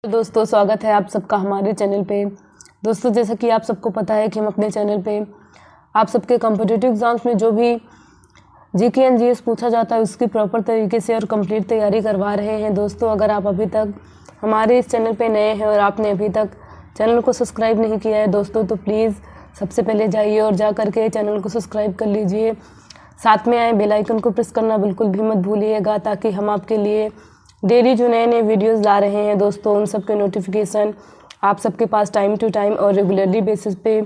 दोस्तों स्वागत है आप सबका हमारे चैनल पे। दोस्तों जैसा कि आप सबको पता है कि हम अपने चैनल पे आप सबके कॉम्पिटिटिव एग्जाम्स में जो भी जीके एंड जीएस पूछा जाता है उसकी प्रॉपर तरीके से और कंप्लीट तैयारी करवा रहे हैं। दोस्तों अगर आप अभी तक हमारे इस चैनल पे नए हैं और आपने अभी तक चैनल को सब्सक्राइब नहीं किया है दोस्तों, तो प्लीज़ सबसे पहले जाइए और जा करके चैनल को सब्सक्राइब कर लीजिए। साथ में आए बेल आइकन को प्रेस करना बिल्कुल भी मत भूलिएगा, ताकि हम आपके लिए डेली जो नए नए वीडियोस ला रहे हैं दोस्तों उन सब के नोटिफिकेशन आप सबके पास टाइम टू टाइम और रेगुलरली बेसिस पे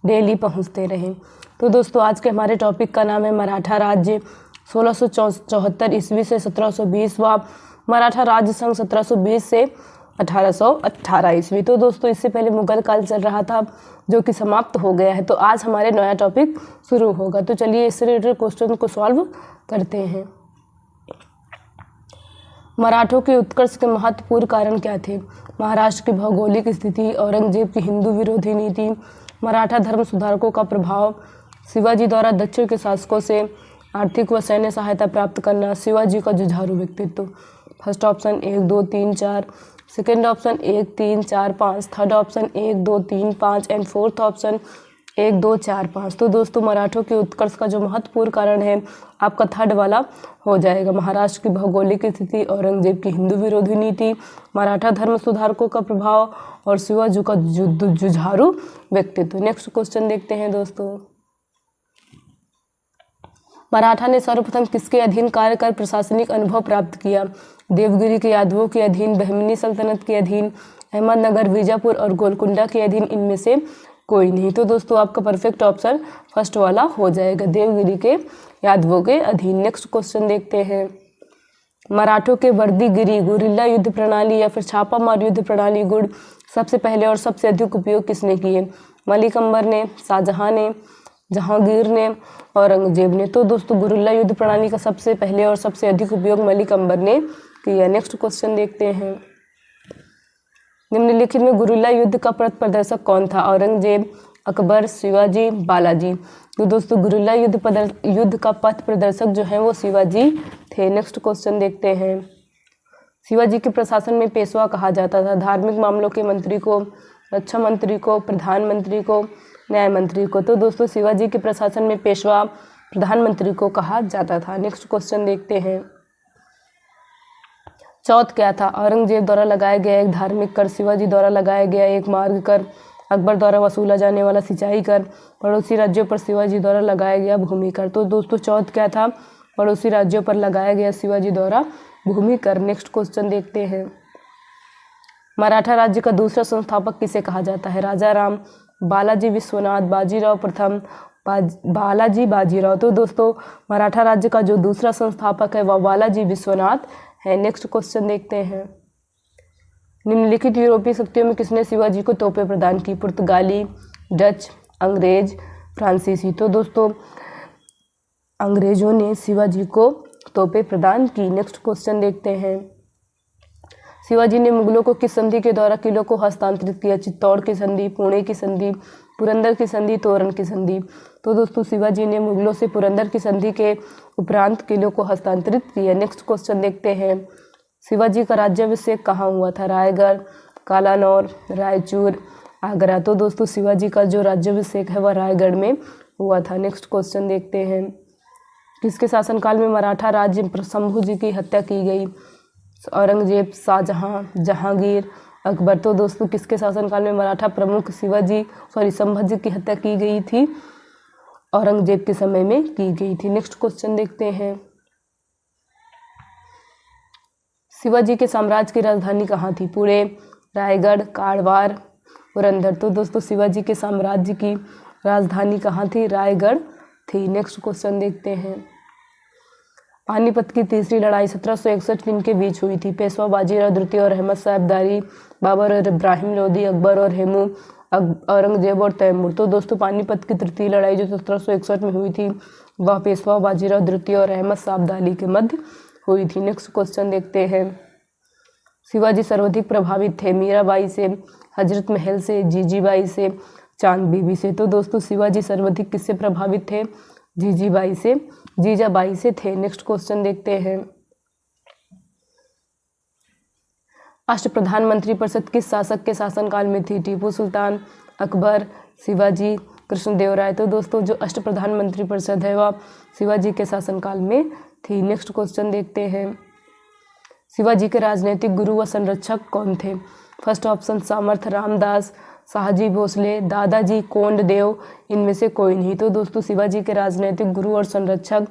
डेली पहुंचते रहें। तो दोस्तों आज के हमारे टॉपिक का नाम है मराठा राज्य 1674 ईस्वी से 1720 व मराठा राज्य संघ 1720 से 1818 ईस्वी। तो दोस्तों इससे पहले मुगल काल चल रहा था जो कि समाप्त हो गया है। तो आज हमारे नया टॉपिक शुरू होगा। तो चलिए इससे रिलेटेड क्वेश्चन को सॉल्व करते हैं। मराठों के उत्कर्ष के महत्वपूर्ण कारण क्या थे? महाराष्ट्र की भौगोलिक स्थिति, औरंगजेब की हिंदू विरोधी नीति, मराठा धर्म सुधारकों का प्रभाव, शिवाजी द्वारा दक्षिण के शासकों से आर्थिक व सैन्य सहायता प्राप्त करना, शिवाजी का जुझारू व्यक्तित्व। First option 1 2 3 4, second option 1 3 4 5, third option 1 2 3 5 and fourth option 1 2 4 5। तो दोस्तों मराठों के उत्कर्ष का जो महत्वपूर्ण कारण है आपका थर्ड वाला हो जाएगा। महाराष्ट्र की भौगोलिक स्थिति, औरंगजेब की हिंदू विरोधी नीति, मराठा धर्म सुधारकों का प्रभाव और शिवाजी का जुझारू व्यक्तित्व। नेक्स्ट क्वेश्चन देखते हैं दोस्तों। मराठा ने सर्वप्रथम किसके अधीन कार्य कर प्रशासनिक अनुभव प्राप्त किया? देवगिरी के यादवों के अधीन, बहमनी सल्तनत के अधीन, अहमदनगर, बीजापुर और गोलकुंडा के अधीन, इनमें से कोई नहीं। तो दोस्तों आपका परफेक्ट ऑप्शन फर्स्ट वाला हो जाएगा, देवगिरी के यादवों के अधीन। नेक्स्ट क्वेश्चन देखते हैं। मराठों के वर्दीगिरी, गुरिल्ला युद्ध प्रणाली या फिर छापामार युद्ध प्रणाली गुड़ सबसे पहले और सबसे अधिक उपयोग किसने किए? मलिक अंबर ने, शाहजहां ने, जहांगीर ने, औरंगजेब ने। तो दोस्तों गुरिल्ला युद्ध प्रणाली का सबसे पहले और सबसे अधिक उपयोग मलिक अंबर ने किया। नेक्स्ट क्वेश्चन देखते हैं। निम्नलिखित में गुरिल्ला युद्ध का पथ प्रदर्शक कौन था? औरंगजेब, अकबर, शिवाजी, बालाजी। तो दोस्तों गुरिल्ला युद्ध का पथ प्रदर्शक जो है वो शिवाजी थे। नेक्स्ट क्वेश्चन देखते हैं। शिवाजी के प्रशासन में पेशवा कहा जाता था? धार्मिक मामलों के मंत्री को, रक्षा मंत्री को, प्रधानमंत्री को, न्याय मंत्री को। तो दोस्तों शिवाजी के प्रशासन में पेशवा प्रधानमंत्री को कहा जाता था। नेक्स्ट क्वेश्चन देखते हैं। चौथ क्या था? औरंगजेब द्वारा लगाया गया एक धार्मिक कर, शिवाजी द्वारा लगाया गया एक मार्ग कर, अकबर द्वारा वसूला जाने वाला सिंचाई कर, पड़ोसी राज्यों पर शिवाजी द्वारा लगाया गया भूमि कर। तो दोस्तों चौथ क्या था? पड़ोसी राज्यों पर लगाया गया शिवाजी द्वारा भूमि कर। नेक्स्ट क्वेश्चन देखते हैं। मराठा राज्य का दूसरा संस्थापक किसे कहा जाता है? राजा राम, बालाजी विश्वनाथ, बाजीराव प्रथम, बालाजी बाजीराव। तो दोस्तों मराठा राज्य का जो दूसरा संस्थापक है वह बालाजी विश्वनाथ है। नेक्स्ट क्वेश्चन देखते हैं। निम्नलिखित यूरोपीय शक्तियों में किसने शिवाजी को तोपें प्रदान की? पुर्तगाली, डच, अंग्रेज, फ्रांसीसी। तो दोस्तों अंग्रेजों ने शिवाजी को तोपें प्रदान की। नेक्स्ट क्वेश्चन देखते हैं। शिवाजी ने मुगलों को किस संधि के द्वारा किलों को हस्तांतरित किया? चित्तौड़ की संधि, पुणे की संधि, पुरंदर की संधि, तोरण की संधि। तो दोस्तों शिवाजी ने मुगलों से पुरंदर की संधि के उपरांत किलों को हस्तांतरित किया। नेक्स्ट क्वेश्चन देखते हैं। शिवाजी का राज्याभिषेक कहाँ हुआ था? रायगढ़, कालानौर, रायचूर, आगरा। तो दोस्तों शिवाजी का जो राज्याभिषेक है वह रायगढ़ में हुआ था। नेक्स्ट क्वेश्चन देखते हैं। किसके शासनकाल में मराठा राज्य शंभू जी की हत्या की गई? औरंगजेब, शाहजहां, जहांगीर, अकबर। तो दोस्तों किसके शासनकाल में मराठा प्रमुख संभाजी की हत्या की गई थी? औरंगजेब के समय में की गई थी। नेक्स्ट क्वेश्चन देखते हैं। शिवाजी के साम्राज्य की राजधानी कहाँ थी? पुणे, रायगढ़, कारवार, पुरंदर। तो दोस्तों शिवाजी के साम्राज्य की राजधानी कहाँ थी? रायगढ़ थी। नेक्स्ट क्वेश्चन देखते हैं। पानीपत की तीसरी लड़ाई 1761 किन के बीच हुई थी? पेशवा बाजीराव द्वितीय और अहमद साहब दारी, बाबर और इब्राहिम लोदी, अकबर और हेमू, औरंगजेब और तैमूर। तो दोस्तों पानीपत की तृतीय लड़ाई जो 1761 में हुई थी वह पेशवा बाजीराव द्वितीय और अहमद साहब दारी के मध्य हुई थी। नेक्स्ट क्वेश्चन देखते हैं। शिवाजी सर्वाधिक प्रभावित थे? मीराबाई से, हजरत महल से, जीजीबाई से, चांद बीबी से। तो दोस्तों शिवाजी सर्वाधिक किससे प्रभावित थे? जीजाबाई से थे। नेक्स्ट क्वेश्चन देखते हैं। अष्टप्रधान मंत्रिपरिषद किस शासक के शासनकाल में थी? टीपू सुल्तान, अकबर, शिवाजी, कृष्णदेवराय। तो दोस्तों जो अष्टप्रधान मंत्रिपरिषद है वह शिवाजी के शासनकाल में थी। नेक्स्ट क्वेश्चन देखते हैं, शिवाजी के राजनीतिक गुरु व संरक्षक कौन थे? फर्स्ट ऑप्शन सामर्थ रामदास, शाहजी भोसले, दादाजी कोंडदेव, इनमें से कोई नहीं। तो दोस्तों शिवाजी के राजनीतिक गुरु और संरक्षक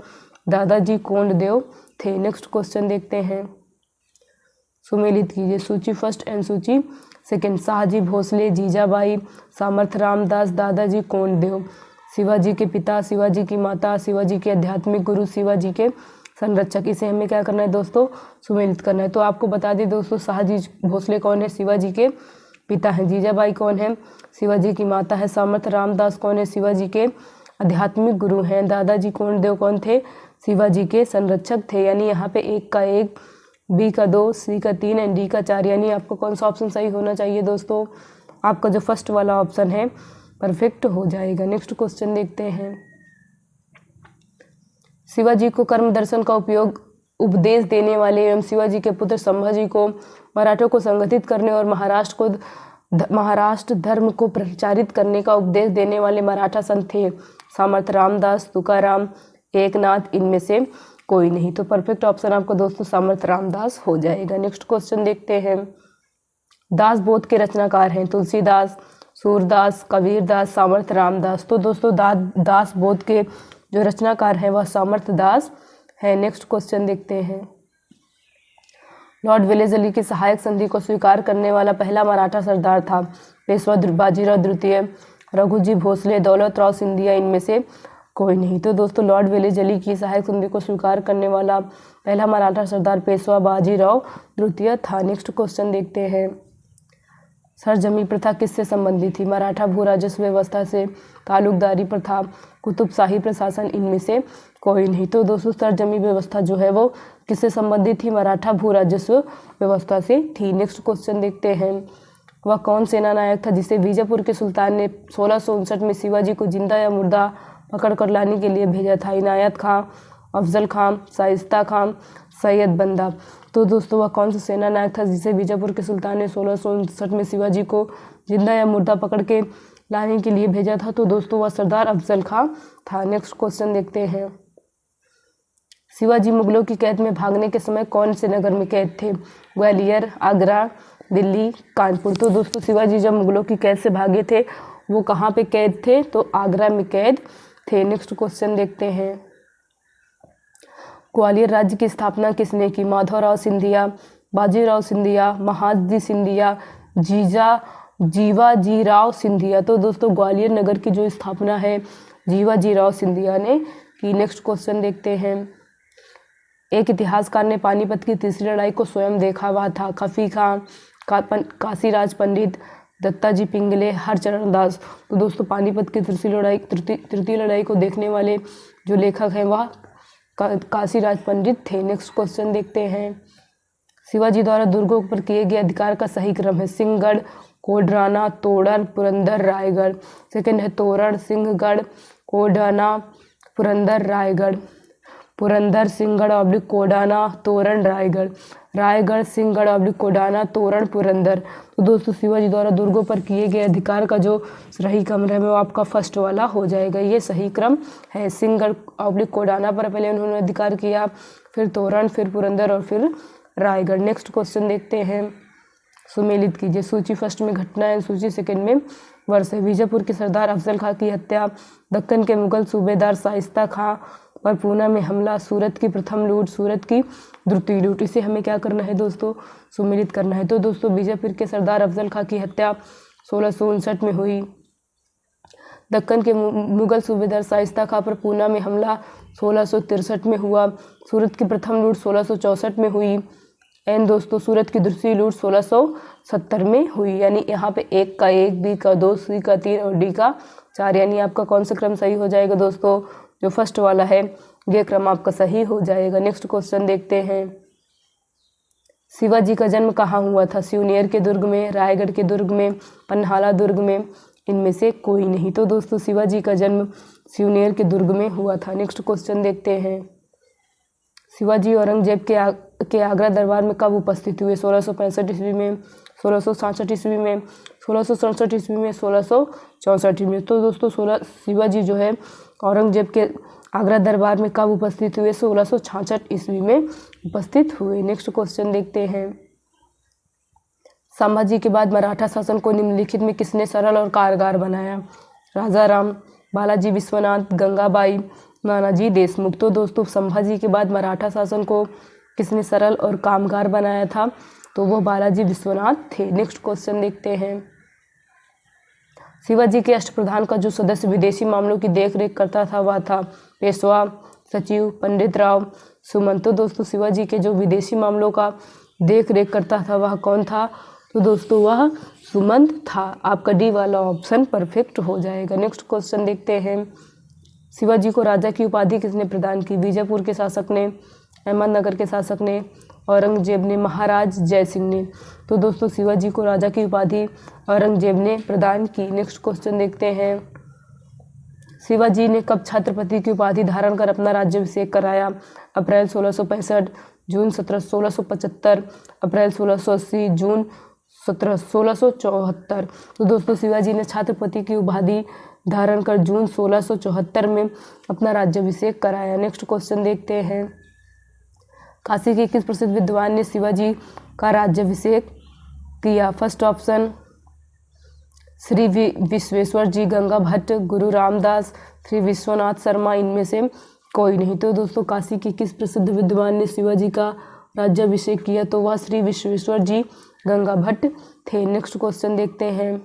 दादाजी कोंडदेव थे। नेक्स्ट क्वेश्चन देखते हैं, सुमेलित कीजिए सूची फर्स्ट एंड सूची सेकंड। शाहजी भोसले, जीजाबाई, सामर्थ रामदास, दादाजी कोंडदेव। शिवाजी के पिता, शिवाजी की माता, शिवाजी के आध्यात्मिक गुरु, शिवाजी के संरक्षक। इसे हमें क्या करना है दोस्तों? सुमेलित करना है। तो आपको बता दें दोस्तों, शाहजी भोसले कौन है? शिवाजी के पिता हैं। जीजाबाई कौन है? शिवाजी की माता है। सामर्थ रामदास कौन है? शिवाजी के आध्यात्मिक गुरु हैं। दादाजी कोंडदेव कौन थे? शिवाजी के संरक्षक थे। यानी यहाँ पे 1 का 1, बी का 2, सी का 3 एंड डी का 4। यानी आपको कौन सा ऑप्शन सही होना चाहिए दोस्तों? आपका जो फर्स्ट वाला ऑप्शन है परफेक्ट हो जाएगा। नेक्स्ट क्वेश्चन देखते हैं, शिवाजी को कर्म दर्शन का उपयोग उपदेश देने वाले एवं शिवाजी के पुत्र संभाजी को मराठों को संगठित करने और महाराष्ट्र धर्म को प्रचारित करने का उपदेश देने वाले मराठा संत थे? सामर्थ रामदास, तुकाराम, एकनाथ, इनमें से कोई नहीं। तो परफेक्ट ऑप्शन आपको दोस्तों सामर्थ रामदास हो जाएगा। नेक्स्ट क्वेश्चन देखते हैं, दास बोध के रचनाकार हैं? तुलसीदास, सूरदास, कबीरदास, सामर्थ रामदास। तो दोस्तों दास बोध के जो रचनाकार हैं वह सामर्थ दास है। नेक्स्ट क्वेश्चन देखते हैं, लॉर्ड वेलेस्ली की सहायक संधि को स्वीकार करने वाला पहला मराठा सरदार था? पेशवा बाजीराव द्वितीय, रघुजी भोसले, दौलत राव सिंधिया, इनमें से कोई नहीं। तो दोस्तों लॉर्ड वेलेस्ली की सहायक संधि को स्वीकार करने वाला पहला मराठा सरदार पेशवा बाजीराव द्वितीय था। नेक्स्ट क्वेश्चन देखते हैं, सरजमी प्रथा किससे संबंधित थी? मराठा भू राजस्व व्यवस्था से, तालुकदारी प्रथा, कुतुबशाही प्रशासन, इनमें से कोई नहीं। तो दोस्तों सरजमी व्यवस्था जो है वो किससे संबंधित थी? मराठा भू राजस्व व्यवस्था से थी। नेक्स्ट क्वेश्चन देखते हैं, वह कौन सेना नायक था जिसे बीजापुर के सुल्तान ने 1659 में शिवाजी को जिंदा या मुर्दा पकड़ कर लाने के लिए भेजा था? इनायत खां, अफजल खां, शाइस्ता खां, सैयद बंदा। तो दोस्तों वह कौन सा सेना नायक था जिसे बीजापुर के सुल्तान ने 1659 में शिवाजी को जिंदा या मुर्दा पकड़ के लाने के लिए भेजा था? तो दोस्तों वह सरदार अफजल खां था। नेक्स्ट क्वेश्चन देखते हैं, शिवाजी मुगलों की कैद में भागने के समय कौन से नगर में कैद थे? ग्वालियर, आगरा, दिल्ली, कानपुर। तो दोस्तों शिवाजी जब मुगलों की कैद से भागे थे वो कहाँ पे कैद थे? तो आगरा में कैद थे। नेक्स्ट क्वेश्चन देखते हैं, ग्वालियर राज्य की स्थापना किसने की? माधवराव सिंधिया, बाजीराव सिंधिया, महादजी सिंधिया, जीवाजीराव सिंधिया। तो दोस्तों ग्वालियर नगर की जो स्थापना है जीवाजीराव सिंधिया ने की। नेक्स्ट क्वेश्चन देखते हैं, एक इतिहासकार ने पानीपत की तीसरी लड़ाई को स्वयं देखा, वह था? खफी खां, काशीराज पंडित, दत्ताजी पिंगले, हरचरण दास। तो दोस्तों पानीपत की तृतीय लड़ाई को देखने वाले जो लेखक हैं वह काशीराज पंडित थे। नेक्स्ट क्वेश्चन देखते हैं, शिवाजी द्वारा दुर्गों पर किए गए अधिकार का सही क्रम है? सिंहगढ़, कोडराना, तोरण, पुरंदर, रायगढ़। सेकंड है तोरण, सिंहगढ़, कोडराना, पुरंदर, रायगढ़। पुरंदर, सिंहगढ़ ऑब्लिक कोडाना, तोरण, रायगढ़। रायगढ़, सिंहगढ़ ऑब्लिक कोडाना, तोरण, पुरंदर। तो दोस्तों शिवाजी द्वारा दुर्गों पर किए गए अधिकार का जो सही क्रम है वो आपका फर्स्ट वाला हो जाएगा। ये सही क्रम है। सिंहगढ़ ऑब्लिक कोडाना पर पहले उन्होंने अधिकार किया, फिर तोरण, फिर पुरंदर और फिर रायगढ़। नेक्स्ट क्वेश्चन देखते हैं, सुमेलित कीजिए सूची फर्स्ट में घटना है, सूची सेकंड में वर्ष है। बीजापुर के सरदार अफजल खां की हत्या, दक्कन के मुगल सूबेदार शाइस्ता खां पर पूना में हमला, सूरत की प्रथम लूट, सूरत की द्वितीय लूट। इसे हमें क्या करना है दोस्तों? सुमेलित करना है। तो दोस्तों बीजापुर के सरदार अफजल खां की हत्या 1659 में हुई, दक्कन के मुगल सूबेदार शाइस्ता खां पर पूना में हमला 1663 में हुआ, सूरत की प्रथम लूट 1664 में हुई एंड दोस्तों सूरत की दूसरी लूट 1670 में हुई। यानी यहाँ पे 1 का 1, बी का 2, सी का 3 और डी का 4। यानी आपका कौन सा क्रम सही हो जाएगा दोस्तों? जो फर्स्ट वाला है ये क्रम आपका सही हो जाएगा। नेक्स्ट क्वेश्चन देखते हैं, शिवाजी का जन्म कहाँ हुआ था? सिवनेर के दुर्ग में, रायगढ़ के दुर्ग में, पन्हाला दुर्ग में, इनमें से कोई नहीं। तो दोस्तों शिवाजी का जन्म सिवनेर के दुर्ग में हुआ था। नेक्स्ट क्वेश्चन देखते हैं, शिवाजी औरंगजेब के आगरा दरबार में कब उपस्थित हुए? 1665 ईस्वी में, 1667 ईस्वी में, 1667 ईस्वी में, 1664 में। तो दोस्तों शिवाजी जो है औरंगजेब के आगरा दरबार में कब उपस्थित हुए? 1666 ईस्वी में उपस्थित हुए। नेक्स्ट क्वेश्चन देखते हैं। संभाजी के बाद मराठा शासन को निम्नलिखित में किसने सरल और कारगर बनाया? राजाराम, बालाजी विश्वनाथ, गंगाबाई, नानाजी देशमुख। तो दोस्तों संभाजी के बाद मराठा शासन को किसने सरल और कामगार बनाया था? तो वो बालाजी विश्वनाथ थे। नेक्स्ट क्वेश्चन देखते हैं। शिवाजी के अष्टप्रधान का जो सदस्य विदेशी मामलों की देखरेख करता था वह था पेशवा, सचिव, पंडित राव, सुमंत। तो दोस्तों शिवाजी के जो विदेशी मामलों का देखरेख करता था वह कौन था? तो दोस्तों वह सुमंत था। आपका डी वाला ऑप्शन परफेक्ट हो जाएगा। नेक्स्ट क्वेश्चन देखते हैं। शिवाजी को राजा की उपाधि किसने प्रदान की? बीजापुर के शासक ने, अहमदनगर के शासक ने, औरंगजेब ने, महाराज जय सिंह ने। तो दोस्तों शिवाजी को राजा की उपाधि औरंगजेब ने प्रदान की। नेक्स्ट क्वेश्चन देखते हैं। शिवाजी ने कब छत्रपति की उपाधि धारण कर अपना राज्याभिषेक कराया? अप्रैल 1665, जून 1675, अप्रैल 1680, जून 1674। तो दोस्तों शिवाजी ने छत्रपति की उपाधि धारण कर जून 1674 में अपना राज्याभिषेक कराया। नेक्स्ट क्वेश्चन देखते हैं। काशी के किस प्रसिद्ध विद्वान ने शिवाजी का राज्याभिषेक किया? फर्स्ट ऑप्शन श्री विश्वेश्वर जी, गंगा भट्ट, गुरु रामदास, श्री विश्वनाथ शर्मा, इनमें से कोई नहीं। तो दोस्तों काशी के किस प्रसिद्ध विद्वान ने शिवाजी का राज्याभिषेक किया? तो वह श्री विश्वेश्वर जी गंगा भट्ट थे। नेक्स्ट क्वेश्चन देखते हैं।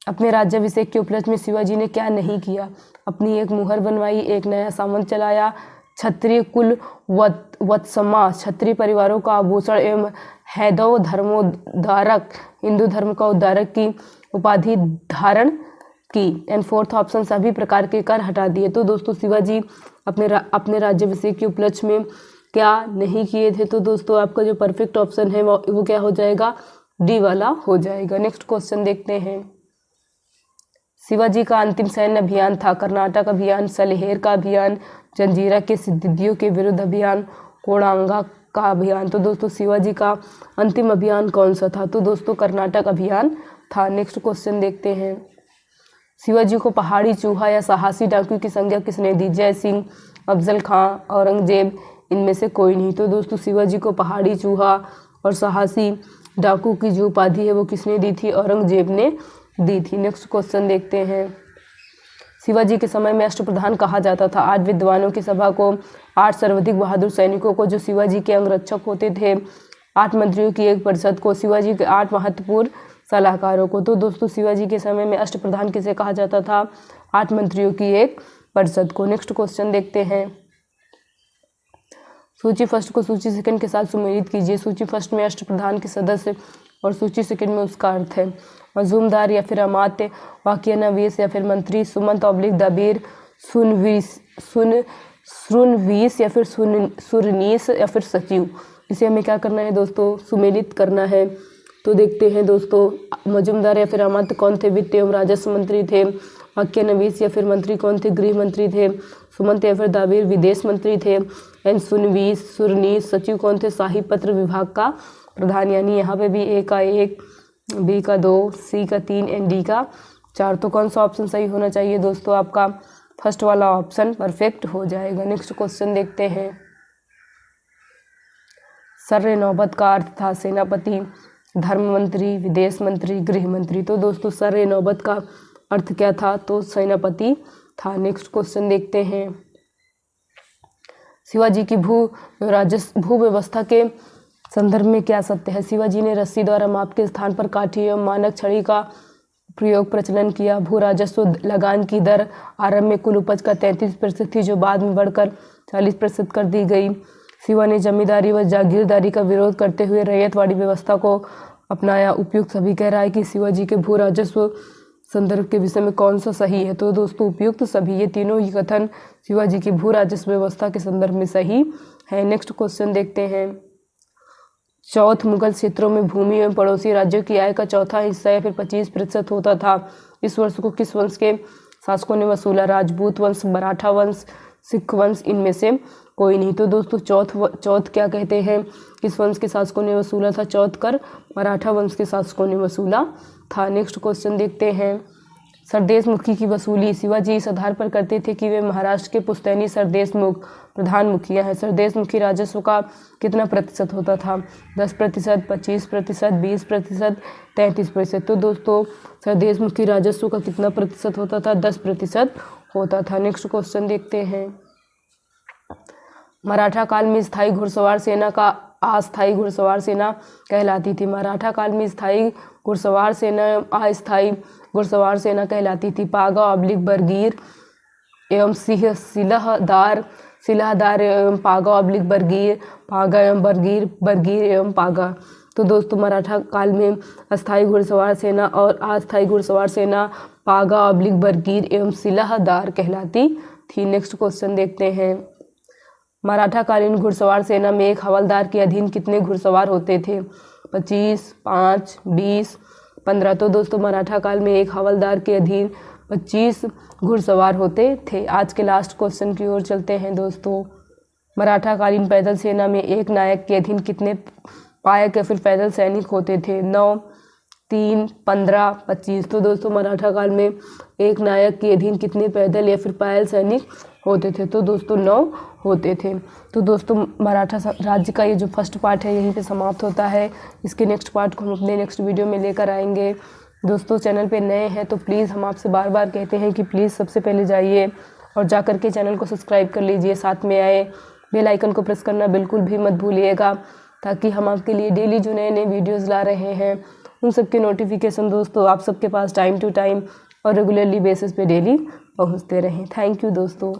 अपने राज्याभिषेक के उपलक्ष्य में शिवाजी ने क्या नहीं किया? अपनी एक मुहर बनवाई, एक नया सामंत चलाया, क्षत्रिय कुल वत्समा, क्षत्रिय परिवारों का आभूषण एवं हैदव धर्मोद्धारक, हिंदू धर्म का उद्धारक की उपाधि धारण की। एंड फोर्थ ऑप्शन सभी प्रकार के कर हटा दिए। तो दोस्तों शिवाजी अपने राज्याभिषेक के उपलक्ष्य में क्या नहीं किए थे? तो दोस्तों आपका जो परफेक्ट ऑप्शन है वो क्या हो जाएगा? डी वाला हो जाएगा। नेक्स्ट क्वेश्चन देखते हैं। शिवाजी का अंतिम सैन्य अभियान था कर्नाटक अभियान, सलेहेर का अभियान, जंजीरा के सिद्धियों के विरुद्ध अभियान, कोडांगा का अभियान। तो दोस्तों शिवाजी का अंतिम अभियान कौन सा था? तो दोस्तों कर्नाटक अभियान था। नेक्स्ट क्वेश्चन देखते हैं। शिवाजी को पहाड़ी चूहा या साहसी डाकू की संज्ञा किसने दी? जय सिंह, अफजल खां, औरंगजेब, इनमें से कोई नहीं। तो दोस्तों शिवाजी को पहाड़ी चूहा और साहसी डाकू की जो उपाधि है वो किसने दी थी? औरंगजेब ने दी थी। नेक्स्ट क्वेश्चन देखते हैं। शिवाजी के समय में अष्टप्रधान कहा जाता था। 8 विद्वानों की सभा को, 8 सर्वाधिक बहादुर सैनिकों को जो शिवाजी के अंगरक्षक होते थे, 8 मंत्रियों की एक परिषद को, शिवाजी के 8 महत्वपूर्ण सलाहकारों को। तो दोस्तों शिवाजी के समय में अष्टप्रधान किसे कहा जाता था? 8 मंत्रियों की एक परिषद को। नेक्स्ट क्वेश्चन देखते हैं। सूची फर्स्ट को सूची सेकंड के साथ सुमेलित कीजिए। सूची फर्स्ट में अष्टप्रधान के सदस्य और सूची सेकंड में उसका अर्थ है। मजूमदार या फिर अमात्य, वाक्य नवीस या फिर मंत्री, सुमंत ऑब्लिक दबीर, सुनवीस या फिर सुरनीस या फिर सचिव। इसे हमें क्या करना है दोस्तों? सुमेलित करना है। तो देखते हैं दोस्तों। मजूमदार या फिर अमात्य कौन थे? वित्त एवं राजस्व मंत्री थे। वाक्य नवीस या फिर मंत्री कौन थे? गृह मंत्री थे। सुमंत या फिर दाबीर विदेश मंत्री थे। एंड सुनवीस सुरनीस सचिव कौन थे? शाही पत्र विभाग का प्रधान। यानी यहाँ पे भी ए का 1, बी का 2, सी का 3 एंड डी का 4। तो कौन सा ऑप्शन सही होना चाहिए दोस्तों? आपका फर्स्ट वाला ऑप्शन परफेक्ट हो जाएगा। नेक्स्ट क्वेश्चन देखते हैं। सर्रे नौबत का अर्थ था सेनापति, धर्म मंत्री, विदेश मंत्री, गृह मंत्री। तो दोस्तों सर्रे नौबत का अर्थ क्या था? तो सेनापति था। नेक्स्ट क्वेश्चन देखते हैं। शिवाजी की भू व्यवस्था के संदर्भ में क्या सत्य है? शिवाजी ने रस्सी द्वारा माप के स्थान पर काठी एवं मानक छड़ी का प्रयोग प्रचलन किया। भू राजस्व लगान की दर आरंभ में कुल उपज का 33% थी, जो बाद में बढ़कर 40% कर दी गई। शिवा ने जमींदारी व जागीरदारी का विरोध करते हुए रैयतवाड़ी व्यवस्था को अपनाया। उपयुक्त सभी कह रहा है कि शिवाजी के भू राजस्व संदर्भ के विषय में कौन सा सही है? तो दोस्तों उपयुक्त सभी, ये तीनों ही कथन शिवाजी की भू राजस्व व्यवस्था के संदर्भ में सही है। नेक्स्ट क्वेश्चन देखते हैं। चौथ मुगल क्षेत्रों में भूमि एवं पड़ोसी राज्यों की आय का चौथा हिस्सा या फिर 25% होता था। इस वर्ष को किस वंश के शासकों ने वसूला? राजपूत वंश, मराठा वंश, सिख वंश इनमें से कोई नहीं। तो दोस्तों चौथ क्या कहते हैं, किस वंश के शासकों ने वसूला था? चौथ कर मराठा वंश के शासकों ने वसूला था। नेक्स्ट क्वेश्चन देखते हैं, सरदेशमुखी की वसूली शिवाजी इस आधार पर करते थे कि वे महाराष्ट्र के पुश्तैनी सरदेशमुख प्रधान मुखिया हैं। सरदेशमुखी राजस्व का कितना प्रतिशत होता था? 10%, 25%, 20%, 33%। तो दोस्तों सरदेशमुखी राजस्व का कितना प्रतिशत होता था? 10% होता था। नेक्स्ट क्वेश्चन देखते हैं, मराठा काल में स्थायी घुड़सवार सेना का अस्थायी घुड़सवार सेना कहलाती थी। मराठा काल में स्थायी घुड़सवार सेना अस्थायी घुड़सवार सेना कहलाती थी। पागा ऑब्लिक बरगीर एवं सिलहदार एवं पागा ऑब्लिक बरगीर, पागा एवं बरगीर, बरगीर एवं पागा। तो दोस्तों मराठा काल में अस्थायी घुड़सवार सेना और अस्थायी घुड़सवार सेना पागा ऑब्लिक बरगीर एवं सिलहदार कहलाती थी। नेक्स्ट क्वेश्चन देखते हैं, मराठा कालीन घुड़सवार सेना में एक हवलदार के अधीन कितने घुड़सवार होते थे? 25, 5, 20, 15। तो दोस्तों मराठा काल में एक हवलदार के अधीन 25 घुड़सवार होते थे। आज के लास्ट क्वेश्चन की ओर चलते हैं दोस्तों, मराठा कालीन पैदल सेना में एक नायक के अधीन कितने पायक या फिर पैदल सैनिक होते थे? 9, 3, 15, 25। तो दोस्तों मराठा काल में एक नायक के अधीन कितने पैदल या फिर पायल सैनिक होते थे? तो दोस्तों 9 होते थे। तो दोस्तों मराठा राज्य का ये जो फर्स्ट पार्ट है यहीं पे समाप्त होता है। इसके नेक्स्ट पार्ट को हम अपने नेक्स्ट वीडियो में लेकर आएंगे। दोस्तों चैनल पे नए हैं तो प्लीज़ हम आपसे बार बार कहते हैं कि प्लीज़ सबसे पहले जाइए और जा कर के चैनल को सब्सक्राइब कर लीजिए, साथ में आए बेल आइकन को प्रेस करना बिल्कुल भी मत भूलिएगा, ताकि हम आपके लिए डेली जो नए नए वीडियोज़ ला रहे हैं उन सब के नोटिफिकेशन दोस्तों आप सबके पास टाइम टू टाइम और रेगुलरली बेसिस पे डेली पहुँचते रहें। थैंक यू दोस्तों।